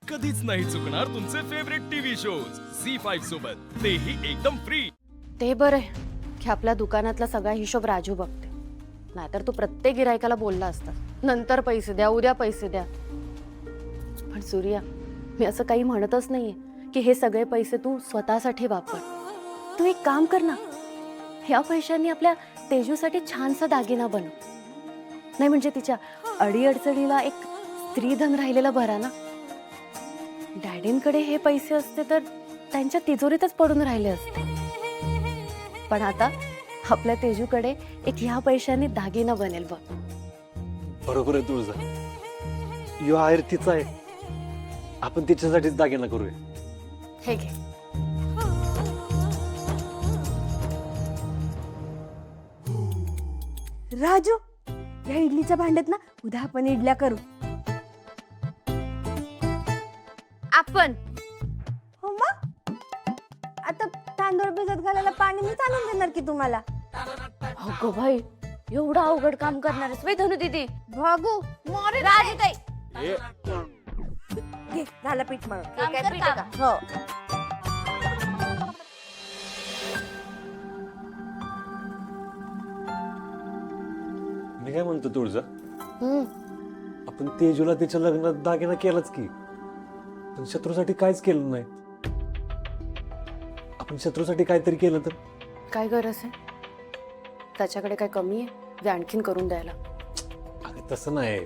कधीच नाही चुकणार तुमचे फेवरेट टीव्ही शोज झी5 सोबत, तेही एकदम फ्री। ते बरं आहे की आपल्या दुकानातला सगळा हिशोब राजू बघते, नाहीतर तू प्रत्येक गिरायकाला बोलला असता नंतर पैसे द्या, उद्या पैसे द्या। पण सूर्या, मी असं काही म्हणतच नाहीये की हे सगळे पैसे तू स्वतःसाठी वापर। तू एक काम कर ना, ह्या पैशांनी आपल्या तेजूसाठी छानसा दागिना बनव, नाही म्हणजे तिच्या अडीअडचणीला एक स्त्रीधन राहिलेला बरा ना। डॅडींकडे हे पैसे असते तर त्यांच्या तिजोरीतच पडून राहिले असते, पण आता आपल्या तेजूकडे एक ह्या पैशांनी दागिना बनेल बघ। बरोबर आहे तुझा, यो आहेर तिचा आहे, आपण तिच्यासाठीच दागिना करूया। हे घे। राजू, या इडलीच्या भांड्यात ना उद्या आपण इडल्या करू। आपण हो मग, आता तांदूळ भिजत घालायला पाणी मी आणून देणार की तुम्हाला। अगं भाई, एवढं अवघड काम करणार आहेस वे धनु दीदी? भागू मोरे राजू ताई, घे, झालं पीठ मळून। काम काय कर पीठ का? आहे का? हो। मी काय म्हणतो तुळजा, आपण तेजूला तिच्या लग्नात दागिना केलाच की, पण शत्रूसाठी काहीच केलं नाही। आपण शत्रूसाठी काहीतरी केलं तर? काय गरज आहे? त्याच्याकडे काय कमी आहे जे आणखीन करून द्यायला? अगं तसं नाही,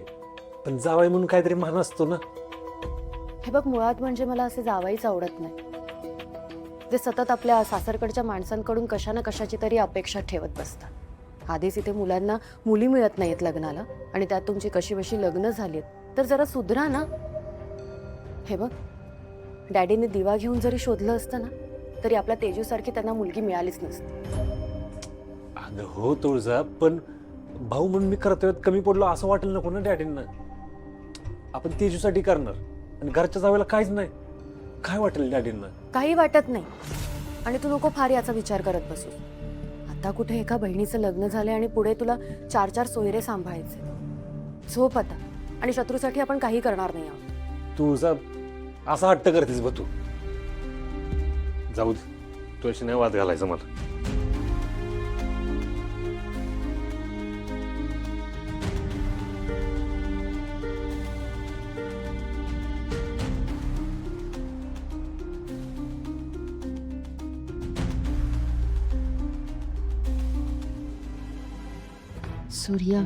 पण जावाई म्हणून काहीतरी मान असतो ना। हे बघ, मुळात म्हणजे मला असे जावाईच आवडत नाही जे सतत आपल्या सासरकडच्या माणसांकडून कशा ना कशाची तरी अपेक्षा ठेवत बसतात। आधीच इथे मुलांना मुली मिळत नाहीत लग्नाला, आणि त्यात तुमची कशी बशी लग्न झालीत, तर जरा सुधरा ना। हे बघ, डॅडीने दिवा घेऊन जरी शोधलं असतं ना, तरी आपल्या तेजूसारखी त्यांना मुलगी मिळालीच नसती। अगं हो तुळजा, पण भाऊ म्हणून मी कर्तव्यात कमी पडलो असं वाटेल नको ना डॅडींना। आपण तेजूसाठी करणार आणि घरच्या जावेला काहीच नाही, काय वाटेल डॅडींना? काही वाटत नाही, आणि तू नको फार याचा विचार करत बसू। आता कुठे एका बहिणीचं लग्न झालंय आणि पुढे तुला 4-4 सोयरे सांभाळायचे। झोप आता, आणि शत्रूसाठी आपण काही करणार नाही आहोत। तुळजा, असा हट्ट करतेस बघ तू। जाऊ दे, तुझ्याशी नाही वाद घालायचा मला। सूर्या,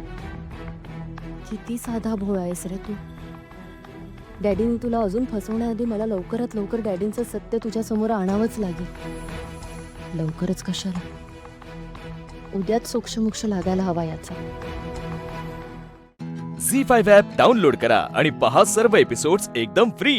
किती साधा भोळा आहेस रे तू। डॅडीने तुला अजून फसवण्याआधी मला लवकरात लवकर डॅडींचं सत्य तुझ्या समोर आणावंच लागेल। लवकरच कशाला, उद्याच सोक्षमोक्ष लागायला हवा याचा। झी5 ॲप डाउनलोड करा आणि पहा सर्व एपिसोड्स एकदम फ्री।